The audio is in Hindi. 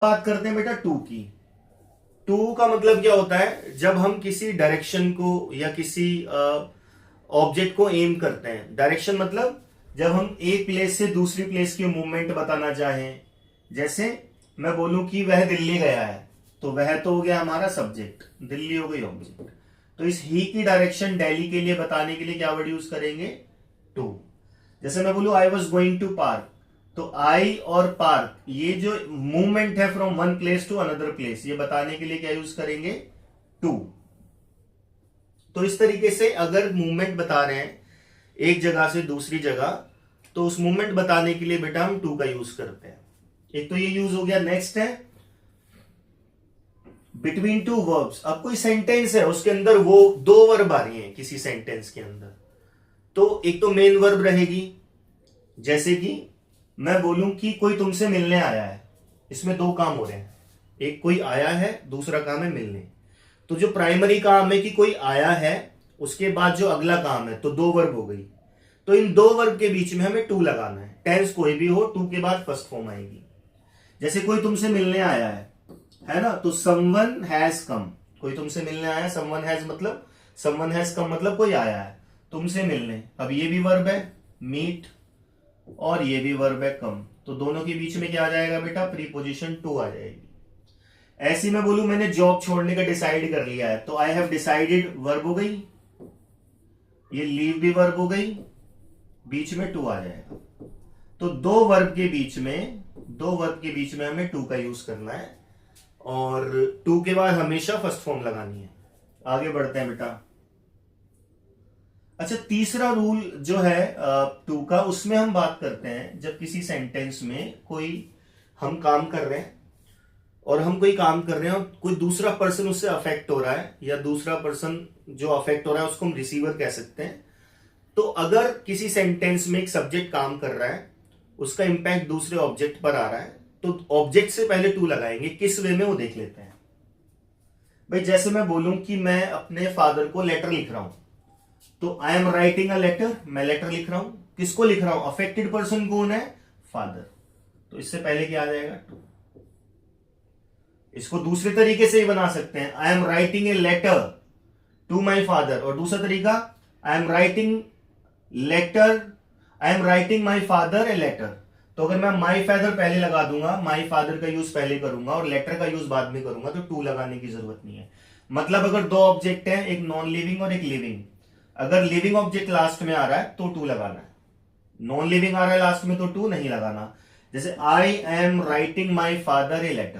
बात करते हैं बेटा टू की। टू का मतलब क्या होता है? जब हम किसी डायरेक्शन को या किसी ऑब्जेक्ट को एम करते हैं। डायरेक्शन मतलब जब हम एक प्लेस से दूसरी प्लेस की मूवमेंट बताना चाहें। जैसे मैं बोलूं कि वह दिल्ली गया है, तो वह तो हो गया हमारा सब्जेक्ट, दिल्ली हो गई ऑब्जेक्ट। तो इस ही की डायरेक्शन दिल्ली के लिए बताने के लिए क्या वर्ड यूज करेंगे? टू। जैसे मैं बोलूं I was going to park, तो आई और पार्क ये जो मूवमेंट है from one place to another place, ये बताने के लिए क्या यूज करेंगे? टू। तो इस तरीके से अगर मूवमेंट बता रहे हैं एक जगह से दूसरी जगह, तो उस मूवमेंट बताने के लिए बेटा हम टू का यूज करते हैं। एक तो ये यूज हो गया। नेक्स्ट है बिटवीन टू वर्ब्स। अब कोई सेंटेंस है, उसके अंदर वो दो वर्ब आ रही हैं किसी सेंटेंस के अंदर, तो एक तो मेन वर्ब रहेगी। जैसे कि मैं बोलूं कि कोई तुमसे मिलने आया है, इसमें दो काम हो रहे हैं। एक कोई आया है, दूसरा काम है मिलने। तो जो प्राइमरी काम है कि कोई आया है, उसके बाद जो अगला काम है, तो दो वर्ब हो गई। तो इन दो वर्ब के बीच में हमें टू लगाना है। टेंस कोई भी हो, टू के बाद फर्स्ट फॉर्म आएगी। जैसे कोई तुमसे मिलने आया है ना, तो समवन हैज कम। कोई तुमसे मिलने आया, समवन हैज मतलब, समवन हैज कम मतलब कोई आया है तुमसे मिलने। अब ये भी वर्ब है मीट, और ये भी वर्ब है कम, तो दोनों के बीच में क्या आ जाएगा बेटा? प्रीपोजिशन टू आ जाएगी। ऐसी मैं बोलूं मैंने जॉब छोड़ने का डिसाइड कर लिया है, तो आई हैव डिसाइडेड वर्ब हो गई, ये लीव भी वर्ब हो गई, बीच में टू आ जाएगा। तो दो वर्ब के बीच में हमें टू का यूज करना है, और टू के बाद हमेशा फर्स्ट फॉर्म लगानी है। आगे बढ़ते हैं बेटा। अच्छा, तीसरा रूल जो है टू का, उसमें हम बात करते हैं जब किसी सेंटेंस में कोई हम काम कर रहे हैं, और हम कोई काम कर रहे हैं और कोई दूसरा पर्सन उससे अफेक्ट हो रहा है, या दूसरा पर्सन जो अफेक्ट हो रहा है उसको हम रिसीवर कह सकते हैं। तो अगर किसी सेंटेंस में एक सब्जेक्ट काम कर रहा है, उसका इंपैक्ट दूसरे ऑब्जेक्ट पर आ रहा है, तो ऑब्जेक्ट से पहले टू लगाएंगे। किस वे में वो देख लेते हैं भाई। जैसे मैं बोलूं कि मैं अपने फादर को लेटर लिख रहा हूं, तो I am writing a letter, मैं लेटर लिख रहा हूं। किसको लिख रहा हूं? अफेक्टेड पर्सन कौन है? फादर। तो इससे पहले क्या आ जाएगा? टू। इसको दूसरे तरीके से ही बना सकते हैं, I am writing a letter to my father. और दूसरा तरीका, I am writing letter, I am writing my father a letter. तो अगर मैं माई फादर पहले लगा दूंगा, माई फादर का यूज पहले करूंगा और लेटर का यूज बाद में करूंगा, तो टू लगाने की जरूरत नहीं है। मतलब अगर दो ऑब्जेक्ट हैं, एक नॉन लिविंग और एक लिविंग, अगर लिविंग ऑब्जेक्ट लास्ट में आ रहा है तो टू लगाना है, नॉन लिविंग आ रहा है लास्ट में तो टू नहीं लगाना। जैसे I am writing my father a letter.